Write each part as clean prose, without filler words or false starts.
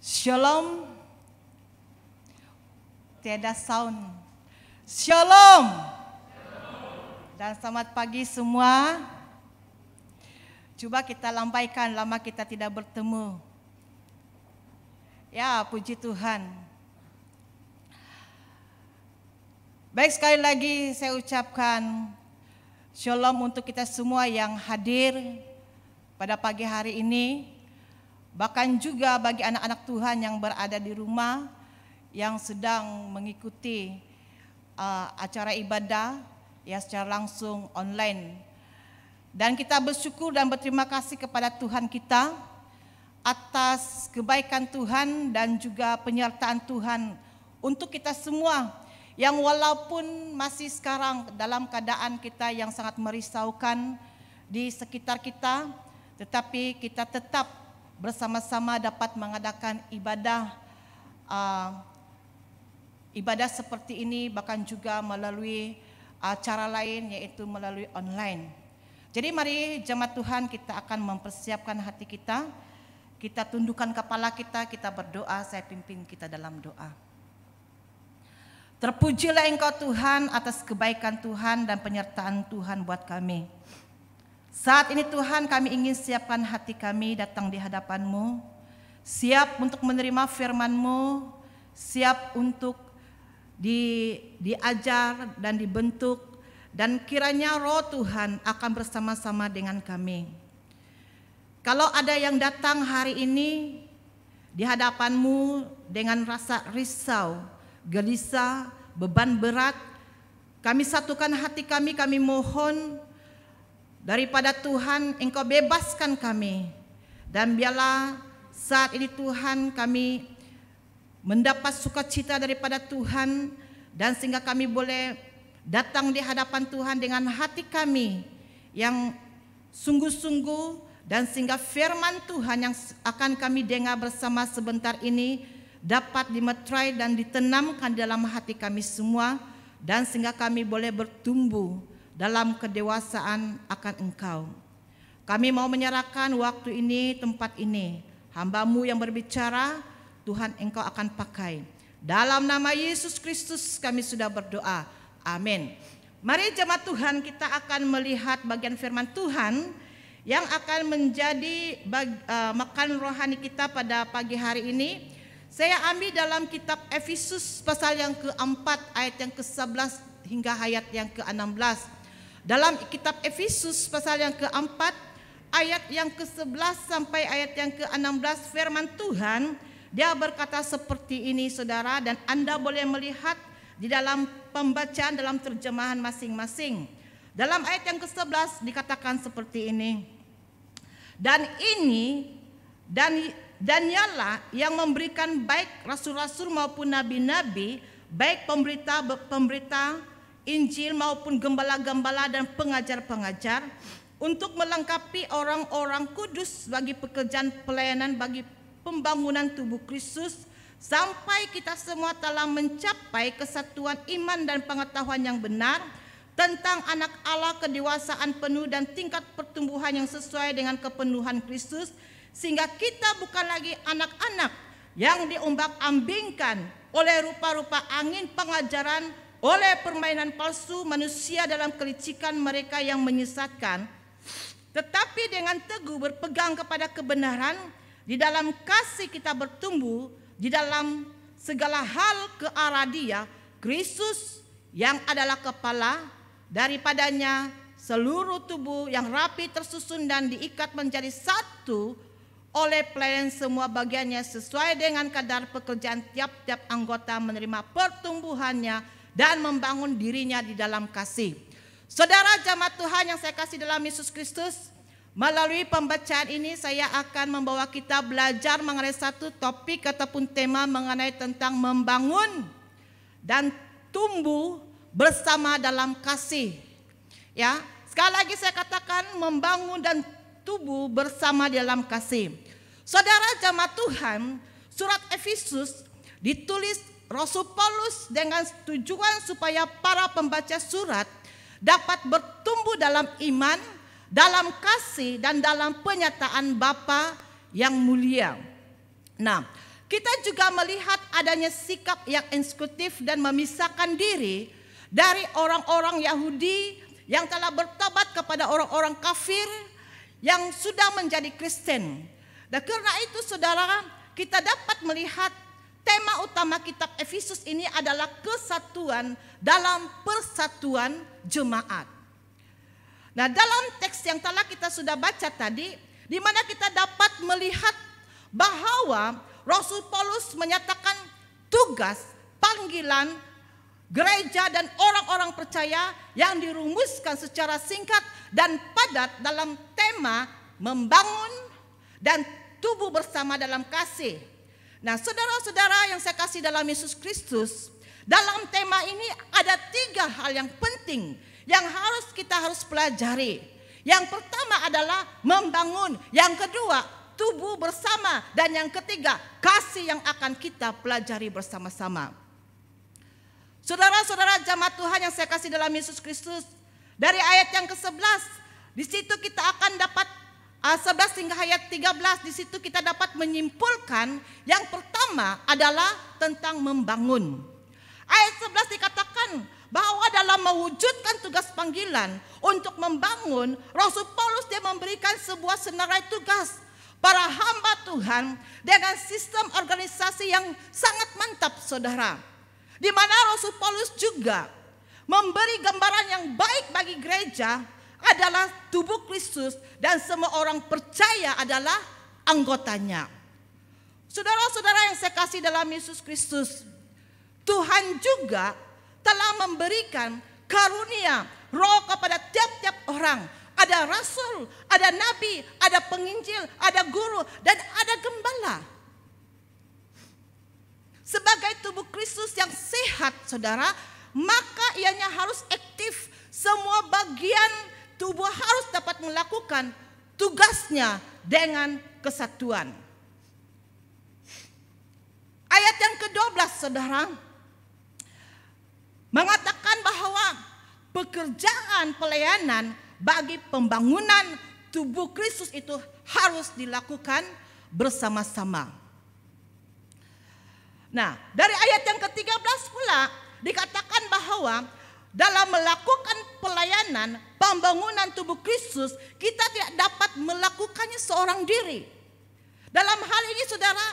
Shalom. Tiada sound. Shalom. Dan selamat pagi semua. Coba kita lambaikan, lama kita tidak bertemu. Ya, puji Tuhan. Baik, sekali lagi saya ucapkan shalom untuk kita semua yang hadir pada pagi hari ini. Bahkan juga bagi anak-anak Tuhan yang berada di rumah, yang sedang mengikuti acara ibadah ya secara langsung online. Dan kita bersyukur dan berterima kasih kepada Tuhan kita atas kebaikan Tuhan dan juga penyertaan Tuhan untuk kita semua yang walaupun masih sekarang dalam keadaan kita yang sangat merisaukan di sekitar kita, tetapi kita tetap bersama-sama dapat mengadakan ibadah seperti ini, bahkan juga melalui cara lain yaitu melalui online. Jadi mari jemaat Tuhan, kita akan mempersiapkan hati kita, kita tundukkan kepala kita berdoa. Saya pimpin kita dalam doa. Terpujilah Engkau Tuhan atas kebaikan Tuhan dan penyertaan Tuhan buat kami. Saat ini Tuhan, kami ingin siapkan hati kami datang di hadapan-Mu, siap untuk menerima firman-Mu, siap untuk diajar dan dibentuk, dan kiranya Roh Tuhan akan bersama-sama dengan kami. Kalau ada yang datang hari ini di hadapan-Mu dengan rasa risau, gelisah, beban berat, kami satukan hati kami mohon daripada Tuhan, Engkau bebaskan kami. Dan biarlah saat ini Tuhan kami mendapat sukacita daripada Tuhan, dan sehingga kami boleh datang di hadapan Tuhan dengan hati kami yang sungguh-sungguh, dan sehingga firman Tuhan yang akan kami dengar bersama sebentar ini dapat dimeterai dan ditanamkan dalam hati kami semua, dan sehingga kami boleh bertumbuh dalam kedewasaan akan Engkau. Kami mau menyerahkan waktu ini, tempat ini. Hamba-Mu yang berbicara, Tuhan Engkau akan pakai. Dalam nama Yesus Kristus kami sudah berdoa. Amin. Mari jemaat Tuhan, kita akan melihat bagian firman Tuhan yang akan menjadi makan rohani kita pada pagi hari ini. Saya ambil dalam kitab Efesus pasal yang keempat ayat yang ke-11 hingga ayat yang ke-16. Dalam kitab Efesus pasal yang keempat ayat yang ke-11 sampai ayat yang ke-16, firman Tuhan dia berkata seperti ini saudara, dan Anda boleh melihat di dalam pembacaan dalam terjemahan masing-masing. Dalam ayat yang ke-11 dikatakan seperti ini. Dan ialah yang memberikan baik rasul-rasul maupun nabi-nabi, baik pemberita Injil maupun gembala-gembala dan pengajar-pengajar, untuk melengkapi orang-orang kudus bagi pekerjaan pelayanan bagi pembangunan tubuh Kristus, sampai kita semua telah mencapai kesatuan iman dan pengetahuan yang benar tentang anak Allah, kedewasaan penuh dan tingkat pertumbuhan yang sesuai dengan kepenuhan Kristus, sehingga kita bukan lagi anak-anak yang diombak-ambingkan oleh rupa-rupa angin pengajaran, oleh permainan palsu manusia dalam kelicikan mereka yang menyesatkan, tetapi dengan teguh berpegang kepada kebenaran, di dalam kasih kita bertumbuh di dalam segala hal ke arah Dia, Kristus yang adalah kepala, daripadanya seluruh tubuh yang rapi tersusun dan diikat menjadi satu oleh pelayan semua bagiannya sesuai dengan kadar pekerjaan tiap-tiap anggota menerima pertumbuhannya dan membangun dirinya di dalam kasih. Saudara jemaat Tuhan yang saya kasih dalam Yesus Kristus, melalui pembacaan ini saya akan membawa kita belajar mengenai satu topik ataupun tema mengenai tentang membangun dan tumbuh bersama dalam kasih. Ya, sekali lagi saya katakan membangun dan tumbuh bersama dalam kasih. Saudara jemaat Tuhan, surat Efesus ditulis Rasul Paulus dengan tujuan supaya para pembaca surat dapat bertumbuh dalam iman, dalam kasih, dan dalam penyataan Bapa yang mulia. Nah, kita juga melihat adanya sikap yang eksekutif dan memisahkan diri dari orang-orang Yahudi yang telah bertobat kepada orang-orang kafir yang sudah menjadi Kristen. Dan karena itu saudara, kita dapat melihat tema utama kitab Efesus ini adalah kesatuan dalam persatuan jemaat. Nah, dalam teks yang telah kita sudah baca tadi, di mana kita dapat melihat bahwa Rasul Paulus menyatakan tugas, panggilan gereja dan orang-orang percaya yang dirumuskan secara singkat dan padat dalam tema membangun dan tubuh bersama dalam kasih. Nah, saudara-saudara yang saya kasih dalam Yesus Kristus, dalam tema ini ada 3 hal yang penting yang kita harus pelajari. Yang pertama adalah membangun, yang kedua tubuh bersama, dan yang ketiga kasih yang akan kita pelajari bersama-sama. Saudara-saudara jemaat Tuhan yang saya kasih dalam Yesus Kristus, dari ayat yang ke-11, di situ kita akan dapat 11 hingga ayat 13, di situ kita dapat menyimpulkan yang pertama adalah tentang membangun. Ayat 11 dikatakan bahwa dalam mewujudkan tugas panggilan untuk membangun, Rasul Paulus dia memberikan sebuah senarai tugas para hamba Tuhan dengan sistem organisasi yang sangat mantap, saudara. Di mana Rasul Paulus juga memberi gambaran yang baik bagi gereja adalah tubuh Kristus dan semua orang percaya adalah anggotanya. Saudara-saudara yang saya kasih dalam Yesus Kristus, Tuhan juga telah memberikan karunia roh kepada tiap-tiap orang. Ada rasul, ada nabi, ada penginjil, ada guru, dan ada gembala. Sebagai tubuh Kristus yang sehat, saudara, maka ianya harus aktif. Semua bagian tubuh harus dapat melakukan tugasnya dengan kesatuan. Ayat yang ke-12, saudara, mengatakan bahwa pekerjaan pelayanan bagi pembangunan tubuh Kristus itu harus dilakukan bersama-sama. Nah, dari ayat yang ke-13 pula dikatakan bahwa dalam melakukan pelayanan pembangunan tubuh Kristus, kita tidak dapat melakukannya seorang diri. Dalam hal ini saudara,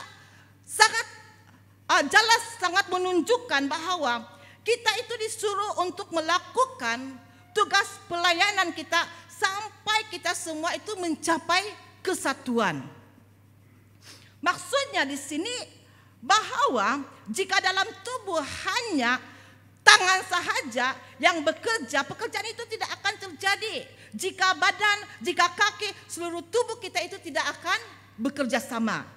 sangat jelas sangat menunjukkan bahwa kita itu disuruh untuk melakukan tugas pelayanan kita sampai kita semua itu mencapai kesatuan. Maksudnya di sini bahwa jika dalam tubuh hanya tangan sahaja yang bekerja, pekerjaan itu tidak akan terjadi. Jika badan, jika kaki, seluruh tubuh kita itu tidak akan bekerja sama.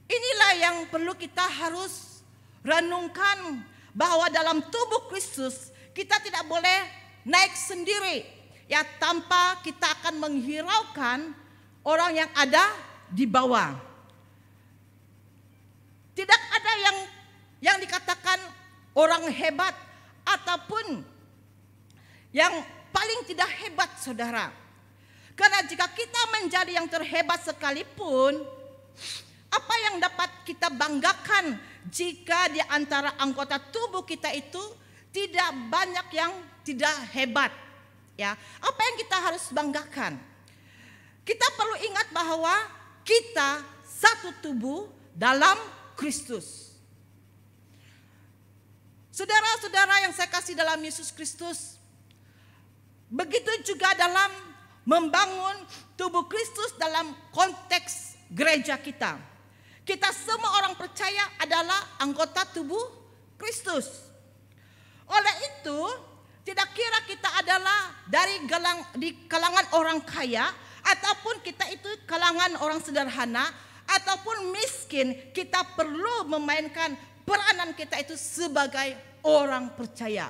Inilah yang perlu kita harus renungkan, bahwa dalam tubuh Kristus kita tidak boleh naik sendiri, ya, tanpa kita akan menghiraukan orang yang ada di bawah. Tidak ada yang dikatakan orang hebat ataupun yang paling tidak hebat, saudara. Karena jika kita menjadi yang terhebat sekalipun, apa yang dapat kita banggakan jika di antara anggota tubuh kita itu tidak banyak yang tidak hebat, ya? Apa yang kita harus banggakan? Kita perlu ingat bahwa kita satu tubuh dalam Kristus. Saudara-saudara yang saya kasih dalam Yesus Kristus, begitu juga dalam membangun tubuh Kristus dalam konteks gereja kita. Kita semua orang percaya adalah anggota tubuh Kristus. Oleh itu, tidak kira kita adalah di kalangan orang kaya, ataupun kita itu kalangan orang sederhana, ataupun miskin, kita perlu memainkan peranan kita itu sebagai orang percaya,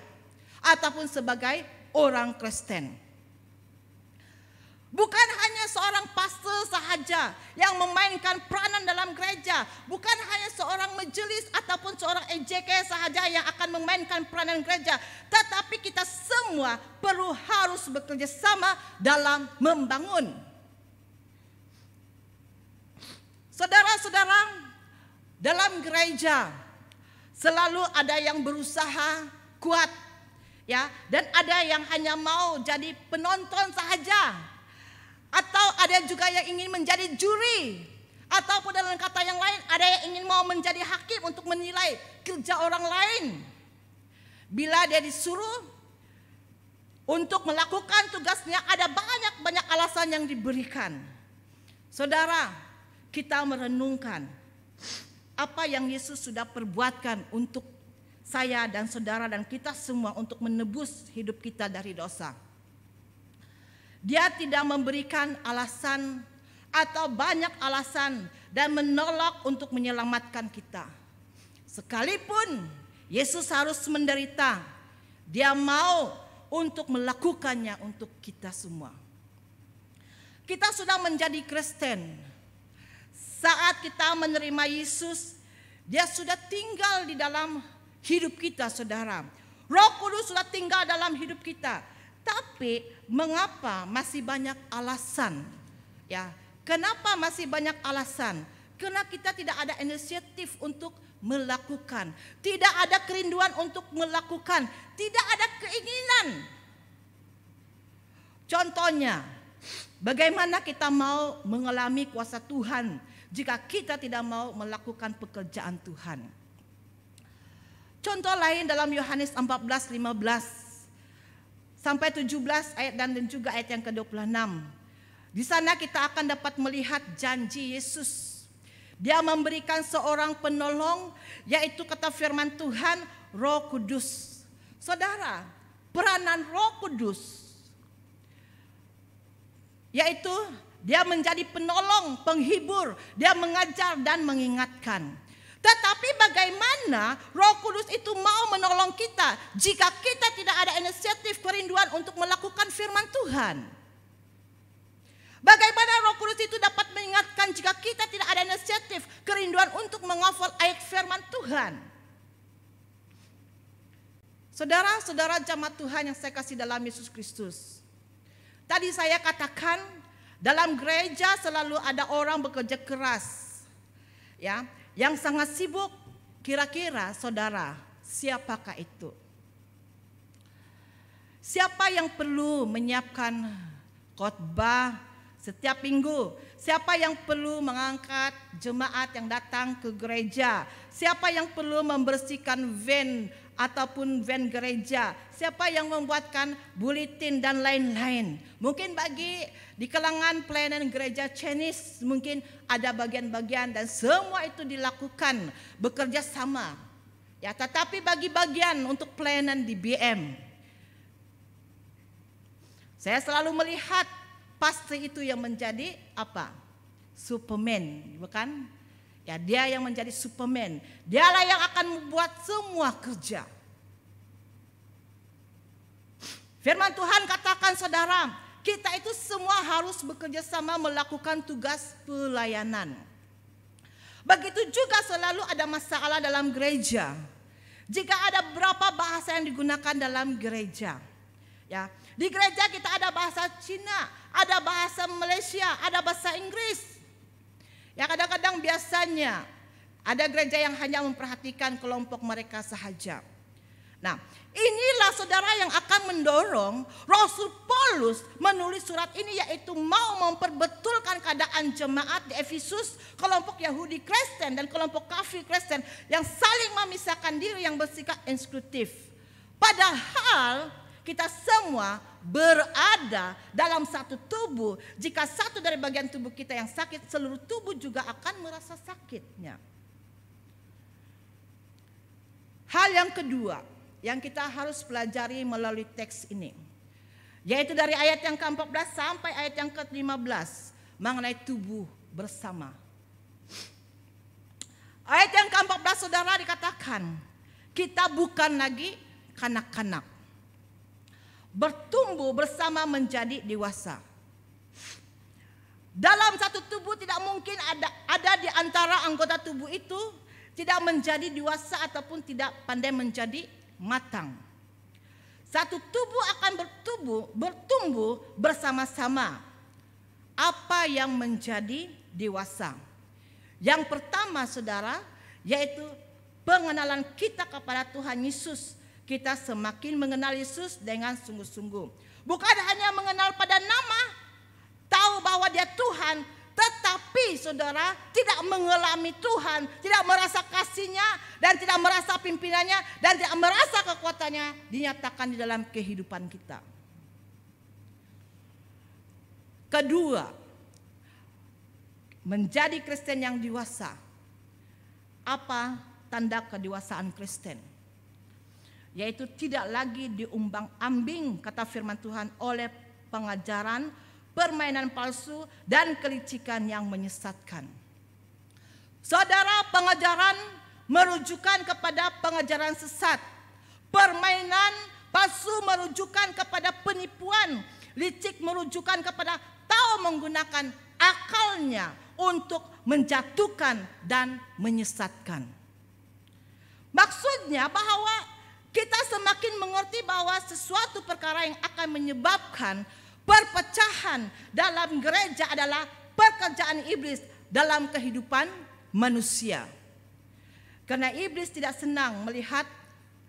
ataupun sebagai orang Kristen. Bukan hanya seorang pastor sahaja yang memainkan peranan dalam gereja. Bukan hanya seorang majelis ataupun seorang EJK sahaja yang akan memainkan peranan gereja. Tetapi kita semua harus bekerja sama dalam membangun. Saudara-saudara, dalam gereja selalu ada yang berusaha kuat, ya, dan ada yang hanya mau jadi penonton saja, atau ada juga yang ingin menjadi juri, ataupun dalam kata yang lain ada yang ingin mau menjadi hakim untuk menilai kerja orang lain. Bila dia disuruh untuk melakukan tugasnya, ada banyak alasan yang diberikan. Saudara, kita merenungkan apa yang Yesus sudah perbuatkan untuk saya dan saudara dan kita semua untuk menebus hidup kita dari dosa. Dia tidak memberikan alasan atau banyak alasan dan menolak untuk menyelamatkan kita. Sekalipun Yesus harus menderita, dia mau untuk melakukannya untuk kita semua. Kita sudah menjadi Kristen. Saat kita menerima Yesus, dia sudah tinggal di dalam hidup kita, saudara. Roh Kudus sudah tinggal dalam hidup kita. Tapi mengapa masih banyak alasan? Ya, kenapa masih banyak alasan? Karena kita tidak ada inisiatif untuk melakukan. Tidak ada kerinduan untuk melakukan. Tidak ada keinginan. Contohnya, bagaimana kita mau mengalami kuasa Tuhan jika kita tidak mau melakukan pekerjaan Tuhan? Contoh lain dalam Yohanes 14:15 sampai 17 ayat dan juga ayat yang ke-26. Di sana kita akan dapat melihat janji Yesus. Dia memberikan seorang penolong, yaitu kata firman Tuhan, Roh Kudus. Saudara, peranan Roh Kudus yaitu dia menjadi penolong, penghibur, dia mengajar dan mengingatkan. Tetapi bagaimana Roh Kudus itu mau menolong kita jika kita tidak ada inisiatif kerinduan untuk melakukan firman Tuhan? Bagaimana Roh Kudus itu dapat mengingatkan jika kita tidak ada inisiatif kerinduan untuk menghafal ayat firman Tuhan? Saudara-saudara jemaat Tuhan yang saya kasih dalam Yesus Kristus, tadi saya katakan dalam gereja selalu ada orang bekerja keras, ya, yang sangat sibuk. Kira-kira saudara, siapakah itu? Siapa yang perlu menyiapkan khotbah setiap minggu? Siapa yang perlu mengangkat jemaat yang datang ke gereja? Siapa yang perlu membersihkan van ataupun van gereja? Siapa yang membuatkan buletin dan lain-lain? Mungkin bagi di kalangan pelayanan gereja Chinese mungkin ada bagian-bagian dan semua itu dilakukan bekerja sama. Ya, tetapi bagi bagian untuk pelayanan di BM, saya selalu melihat pasti itu yang menjadi apa? Superman, bukan? Ya, dia yang menjadi Superman. Dialah yang akan membuat semua kerja. Firman Tuhan katakan, saudara, kita itu semua harus bekerja sama melakukan tugas pelayanan. Begitu juga selalu ada masalah dalam gereja. Jika ada berapa bahasa yang digunakan dalam gereja, ya, di gereja kita ada bahasa Cina, ada bahasa Malaysia, ada bahasa Inggris. Ya, kadang-kadang biasanya ada gereja yang hanya memperhatikan kelompok mereka sahaja. Nah, inilah saudara yang akan mendorong Rasul Paulus menulis surat ini, yaitu mau memperbetulkan keadaan jemaat di Efesus, kelompok Yahudi Kristen dan kelompok kafir Kristen yang saling memisahkan diri, yang bersikap eksklusif. Padahal kita semua berada dalam satu tubuh. Jika satu dari bagian tubuh kita yang sakit, seluruh tubuh juga akan merasa sakitnya. Hal yang kedua yang kita harus pelajari melalui teks ini, yaitu dari ayat yang ke-14 sampai ayat yang ke-15 mengenai tubuh bersama. Ayat yang ke-14 saudara dikatakan, kita bukan lagi kanak-kanak, bertumbuh bersama menjadi dewasa. Dalam satu tubuh tidak mungkin ada di antara anggota tubuh itu tidak menjadi dewasa ataupun tidak pandai menjadi matang. Satu tubuh akan bertumbuh bersama-sama. Apa yang menjadi dewasa? Yang pertama saudara, yaitu pengenalan kita kepada Tuhan Yesus. Kita semakin mengenal Yesus dengan sungguh-sungguh. Bukan hanya mengenal pada nama, tahu bahwa dia Tuhan, tetapi saudara tidak mengalami Tuhan, tidak merasa kasih-Nya dan tidak merasa pimpinannya dan tidak merasa kekuatannya dinyatakan di dalam kehidupan kita. Kedua, menjadi Kristen yang dewasa. Apa tanda kedewasaan Kristen? Yaitu tidak lagi diumbang-ambing, kata firman Tuhan, oleh pengajaran, permainan palsu, dan kelicikan yang menyesatkan. Saudara, pengajaran merujukan kepada pengajaran sesat. Permainan palsu merujukan kepada penipuan. Licik merujukan kepada tahu menggunakan akalnya untuk menjatuhkan dan menyesatkan. Maksudnya bahwa kita semakin mengerti bahwa sesuatu perkara yang akan menyebabkan perpecahan dalam gereja adalah pekerjaan iblis dalam kehidupan manusia. Karena iblis tidak senang melihat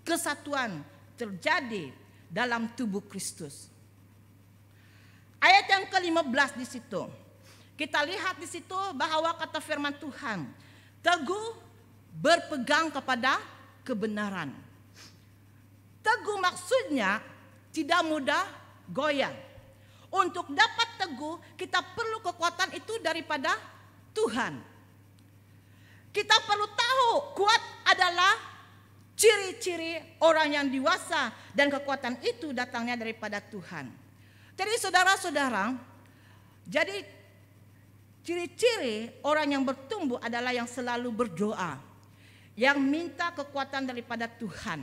kesatuan terjadi dalam tubuh Kristus. Ayat yang ke-15 di situ. Kita lihat di situ bahwa kata firman Tuhan, teguh berpegang kepada kebenaran. Teguh maksudnya tidak mudah goyang. Untuk dapat teguh, kita perlu kekuatan itu daripada Tuhan. Kita perlu tahu kuat adalah ciri-ciri orang yang dewasa dan kekuatan itu datangnya daripada Tuhan. Jadi saudara-saudara, jadi ciri-ciri orang yang bertumbuh adalah yang selalu berdoa, yang minta kekuatan daripada Tuhan.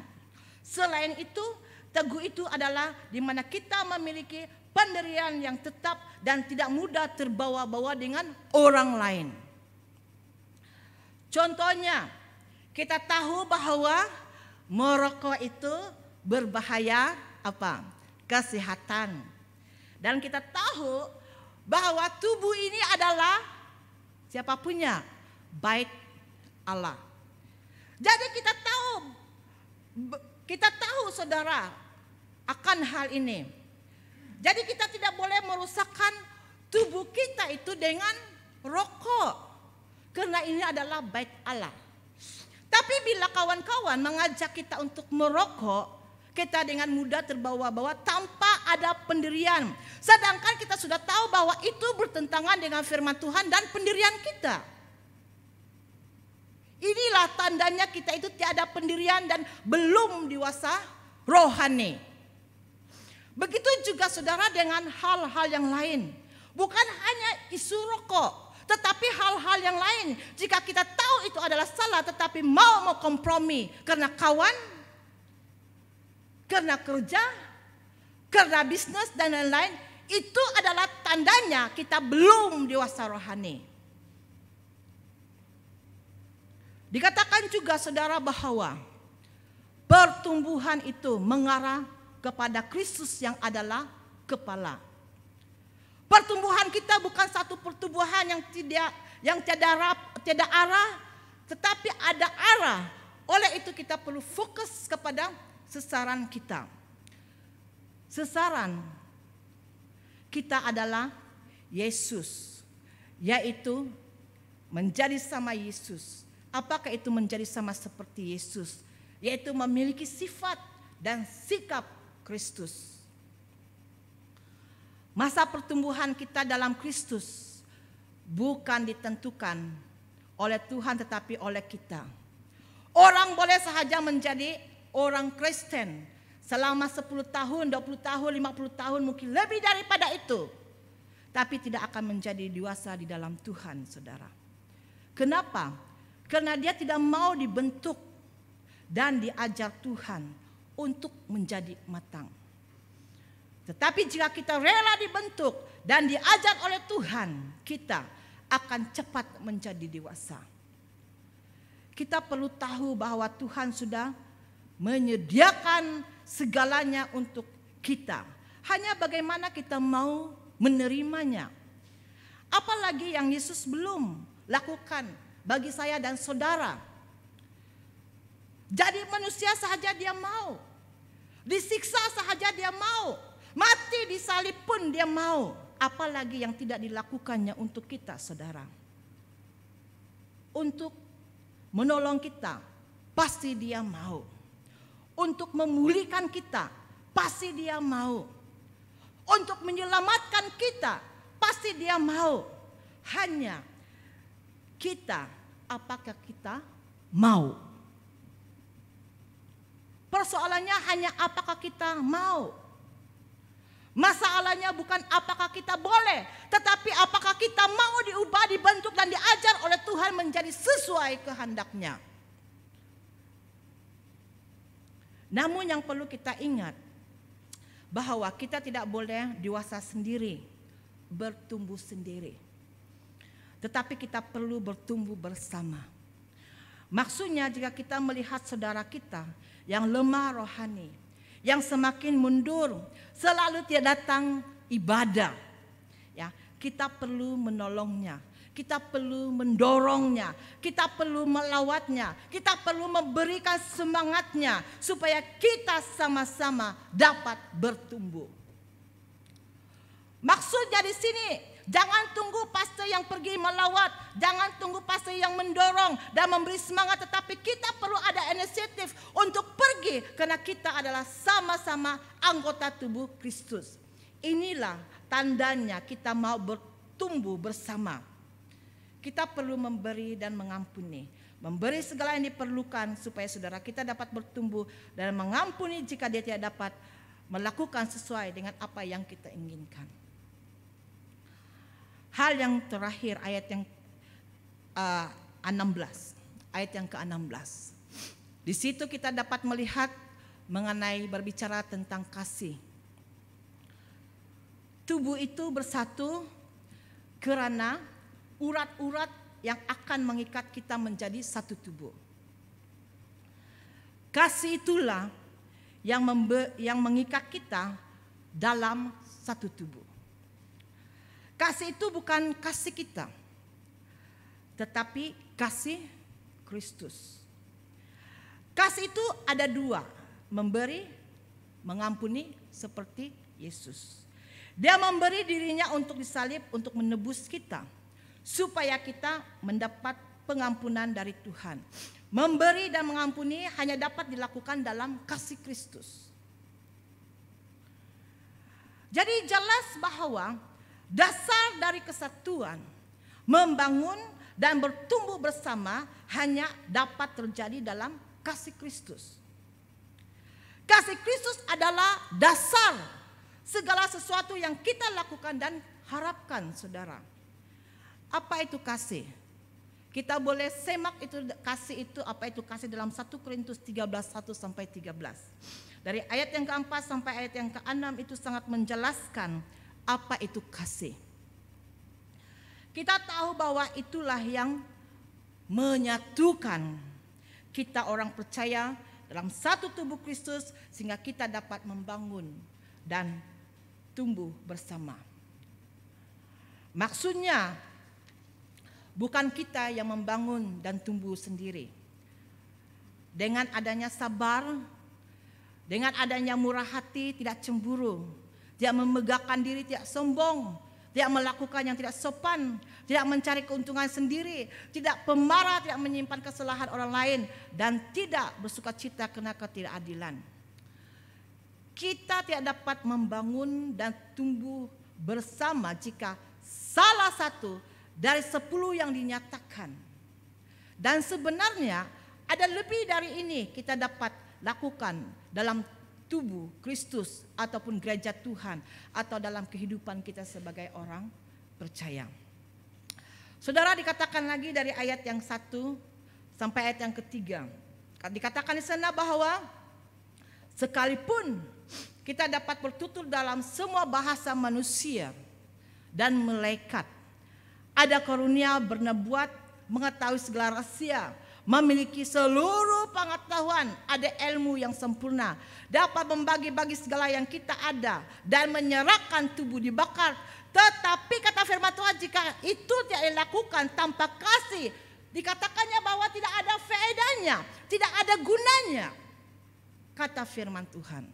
Selain itu, teguh itu adalah di mana kita memiliki pendirian yang tetap dan tidak mudah terbawa-bawa dengan orang lain. Contohnya, kita tahu bahwa merokok itu berbahaya apa? Kesehatan. Dan kita tahu bahwa tubuh ini adalah siapa punya? Baik Allah. Jadi kita tahu saudara akan hal ini. Jadi kita tidak boleh merusakkan tubuh kita itu dengan rokok. Karena ini adalah baik Allah. Tapi bila kawan-kawan mengajak kita untuk merokok, kita dengan mudah terbawa-bawa tanpa ada pendirian. Sedangkan kita sudah tahu bahwa itu bertentangan dengan firman Tuhan dan pendirian kita. Inilah tandanya kita itu tiada pendirian dan belum dewasa rohani. Begitu juga saudara dengan hal-hal yang lain. Bukan hanya isu rokok, tetapi hal-hal yang lain. Jika kita tahu itu adalah salah tetapi mau kompromi karena kawan, karena kerja, karena bisnis dan lain-lain, itu adalah tandanya kita belum dewasa rohani. Dikatakan juga saudara bahwa pertumbuhan itu mengarah kepada Kristus yang adalah kepala. Pertumbuhan kita bukan satu pertumbuhan yang tiada arah, tetapi ada arah. Oleh itu kita perlu fokus kepada sasaran kita. Sasaran kita adalah Yesus, yaitu menjadi sama Yesus. Apakah itu menjadi sama seperti Yesus? Yaitu memiliki sifat dan sikap Kristus. Masa pertumbuhan kita dalam Kristus bukan ditentukan oleh Tuhan tetapi oleh kita. Orang boleh sahaja menjadi orang Kristen selama 10 tahun, 20 tahun, 50 tahun, mungkin lebih daripada itu. Tapi tidak akan menjadi dewasa di dalam Tuhan, saudara. Kenapa? Karena dia tidak mau dibentuk dan diajar Tuhan untuk menjadi matang. Tetapi jika kita rela dibentuk dan diajar oleh Tuhan, kita akan cepat menjadi dewasa. Kita perlu tahu bahwa Tuhan sudah menyediakan segalanya untuk kita. Hanya bagaimana kita mau menerimanya. Apalagi yang Yesus belum lakukan bagi saya dan saudara. Jadi manusia sahaja dia mau. Disiksa sahaja dia mau. Mati disalib pun dia mau. Apalagi yang tidak dilakukannya untuk kita, saudara. Untuk menolong kita, pasti dia mau. Untuk memulihkan kita, pasti dia mau. Untuk menyelamatkan kita, pasti dia mau. Hanya kita, apakah kita mau? Persoalannya hanya apakah kita mau. Masalahnya bukan apakah kita boleh, tetapi apakah kita mau diubah, dibentuk dan diajar oleh Tuhan menjadi sesuai kehendaknya. Namun yang perlu kita ingat, bahwa kita tidak boleh dewasa sendiri, bertumbuh sendiri. Tetapi kita perlu bertumbuh bersama. Maksudnya jika kita melihat saudara kita yang lemah rohani, yang semakin mundur, selalu tidak datang ibadah, ya, kita perlu menolongnya, kita perlu mendorongnya, kita perlu melawatnya, kita perlu memberikan semangatnya supaya kita sama-sama dapat bertumbuh. Maksudnya di sini, jangan tunggu pastor yang pergi melawat, jangan tunggu pastor yang mendorong dan memberi semangat, tetapi kita perlu ada inisiatif untuk pergi karena kita adalah sama-sama anggota tubuh Kristus. Inilah tandanya kita mau bertumbuh bersama. Kita perlu memberi dan mengampuni. Memberi segala yang diperlukan supaya saudara kita dapat bertumbuh dan mengampuni jika dia tidak dapat melakukan sesuai dengan apa yang kita inginkan. Hal yang terakhir, ayat yang 16, ayat yang ke-16. Di situ kita dapat melihat mengenai berbicara tentang kasih. Tubuh itu bersatu karena urat-urat yang akan mengikat kita menjadi satu tubuh. Kasih itulah yang mengikat kita dalam satu tubuh. Kasih itu bukan kasih kita, tetapi kasih Kristus. Kasih itu ada dua, memberi, mengampuni seperti Yesus. Dia memberi dirinya untuk disalib, untuk menebus kita, supaya kita mendapat pengampunan dari Tuhan. Memberi dan mengampuni hanya dapat dilakukan dalam kasih Kristus. Jadi jelas bahwa dasar dari kesatuan, membangun dan bertumbuh bersama hanya dapat terjadi dalam kasih Kristus. Kasih Kristus adalah dasar segala sesuatu yang kita lakukan dan harapkan, saudara. Apa itu kasih? Kita boleh semak itu kasih itu, apa itu kasih dalam 1 Korintus 13:1-13. Dari ayat yang ke-4 sampai ayat yang ke-6 itu sangat menjelaskan apa itu kasih. Kita tahu bahwa itulah yang menyatukan kita orang percaya dalam satu tubuh Kristus sehingga kita dapat membangun dan tumbuh bersama. Maksudnya bukan kita yang membangun dan tumbuh sendiri. Dengan adanya sabar, dengan adanya murah hati, tidak cemburu, tidak memegahkan diri, tidak sombong, tidak melakukan yang tidak sopan, tidak mencari keuntungan sendiri, tidak pemarah, tidak menyimpan kesalahan orang lain, dan tidak bersukacita karena ketidakadilan. Kita tidak dapat membangun dan tumbuh bersama jika salah satu dari 10 yang dinyatakan. Dan sebenarnya ada lebih dari ini kita dapat lakukan dalam tubuh Kristus ataupun gereja Tuhan atau dalam kehidupan kita sebagai orang percaya. Saudara, dikatakan lagi dari ayat yang 1 sampai ayat yang ke-3. Dikatakan di sana bahwa sekalipun kita dapat bertutur dalam semua bahasa manusia dan malaikat, ada karunia bernubuat, mengetahui segala rahasia, memiliki seluruh pengetahuan, ada ilmu yang sempurna, dapat membagi-bagi segala yang kita ada dan menyerahkan tubuh dibakar. Tetapi kata firman Tuhan, jika itu tidak dilakukan tanpa kasih, Dikatakannya bahwa tidak ada faedahnya, tidak ada gunanya, kata firman Tuhan.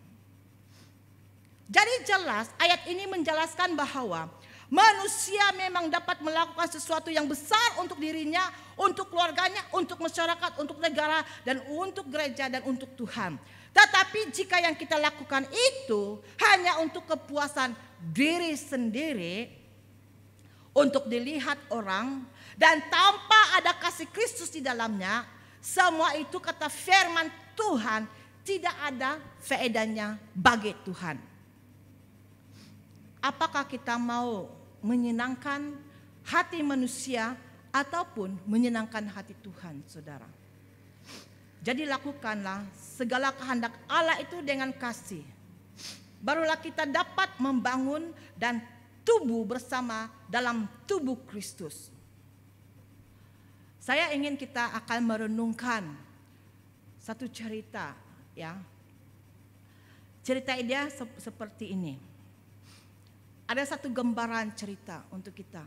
Jadi jelas ayat ini menjelaskan bahwa manusia memang dapat melakukan sesuatu yang besar untuk dirinya, untuk keluarganya, untuk masyarakat, untuk negara, dan untuk gereja, dan untuk Tuhan. Tetapi jika yang kita lakukan itu hanya untuk kepuasan diri sendiri, untuk dilihat orang, dan tanpa ada kasih Kristus di dalamnya, semua itu kata firman Tuhan tidak ada faedahnya bagi Tuhan. Apakah kita mau menyenangkan hati manusia ataupun menyenangkan hati Tuhan, saudara? Jadi lakukanlah segala kehendak Allah itu dengan kasih. Barulah kita dapat membangun dan tubuh bersama dalam tubuh Kristus. Saya ingin kita akan merenungkan satu cerita, ya. Cerita dia seperti ini. Ada satu gambaran cerita untuk kita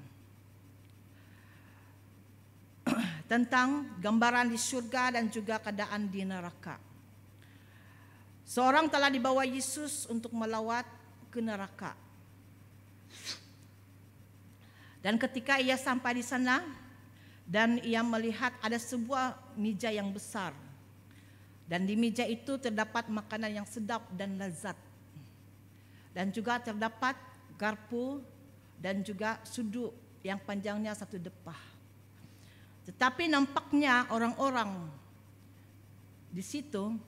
tentang gambaran di surga dan juga keadaan di neraka. Seorang telah dibawa Yesus untuk melawat ke neraka. Dan ketika ia sampai di sana dan ia melihat ada sebuah meja yang besar. Dan di meja itu terdapat makanan yang sedap dan lezat. Dan juga terdapat garpu dan juga suduk yang panjangnya 1 depah. Tetapi nampaknya orang-orang di situ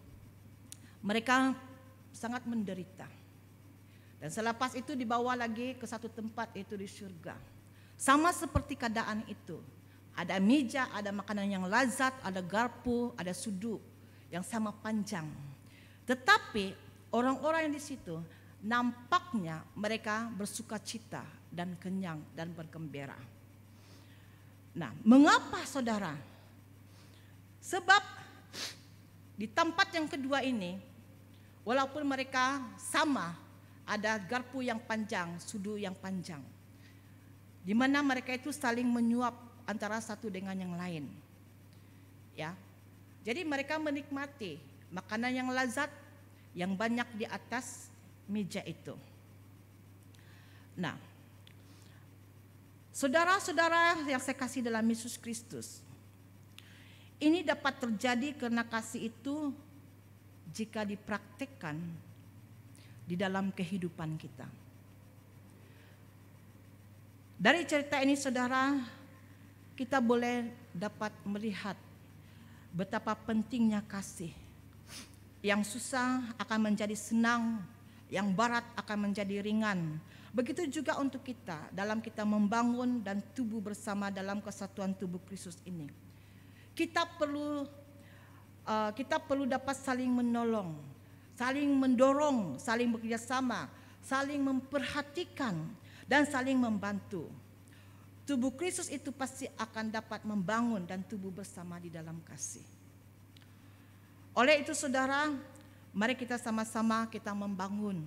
mereka sangat menderita. Dan selepas itu dibawa lagi ke satu tempat, yaitu di surga. Sama seperti keadaan itu. Ada meja, ada makanan yang lezat, ada garpu, ada suduk yang sama panjang. Tetapi orang-orang yang di situ nampaknya mereka bersuka cita dan kenyang dan bergembira. Nah, mengapa saudara? Sebab di tempat yang kedua ini, walaupun mereka sama, ada garpu yang panjang, suduk yang panjang, di mana mereka itu saling menyuap antara satu dengan yang lain. Ya, jadi mereka menikmati makanan yang lezat yang banyak di atas meja itu. Nah, saudara-saudara yang saya kasih dalam Yesus Kristus, ini dapat terjadi karena kasih itu jika dipraktikkan di dalam kehidupan kita. Dari cerita ini saudara, kita boleh dapat melihat betapa pentingnya kasih. Yang susah akan menjadi senang, yang berat akan menjadi ringan. Begitu juga untuk kita dalam kita membangun dan tubuh bersama dalam kesatuan tubuh Kristus ini. Kita perlu dapat saling menolong, saling mendorong, saling bekerja sama, saling memperhatikan dan saling membantu. Tubuh Kristus itu pasti akan dapat membangun dan tubuh bersama di dalam kasih. Oleh itu saudara, mari kita sama-sama kita membangun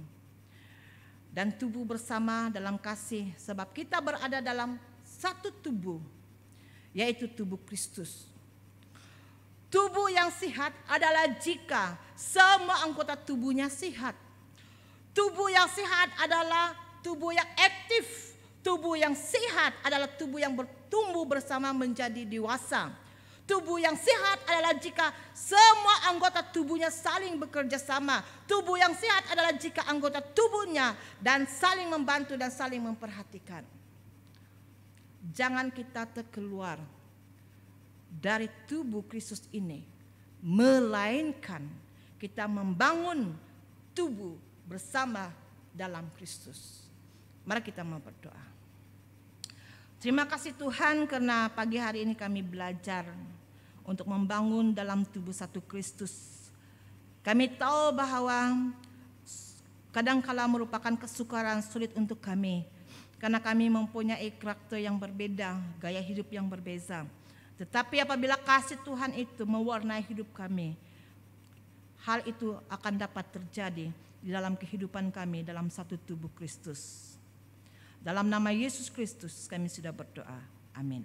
dan tubuh bersama dalam kasih, sebab kita berada dalam satu tubuh, yaitu tubuh Kristus. Tubuh yang sehat adalah jika semua anggota tubuhnya sehat. Tubuh yang sehat adalah tubuh yang aktif. Tubuh yang sehat adalah tubuh yang bertumbuh bersama menjadi dewasa. Tubuh yang sehat adalah jika semua anggota tubuhnya saling bekerja sama. Tubuh yang sehat adalah jika anggota tubuhnya dan saling membantu dan saling memperhatikan. Jangan kita terkeluar dari tubuh Kristus ini, melainkan kita membangun tubuh bersama dalam Kristus. Mari kita mau berdoa. Terima kasih Tuhan karena pagi hari ini kami belajar untuk membangun dalam tubuh satu Kristus. Kami tahu bahwa kadangkala merupakan kesukaran sulit untuk kami, karena kami mempunyai karakter yang berbeda, gaya hidup yang berbeza. Tetapi apabila kasih Tuhan itu mewarnai hidup kami, hal itu akan dapat terjadi di dalam kehidupan kami dalam satu tubuh Kristus. Dalam nama Yesus Kristus kami sudah berdoa. Amin.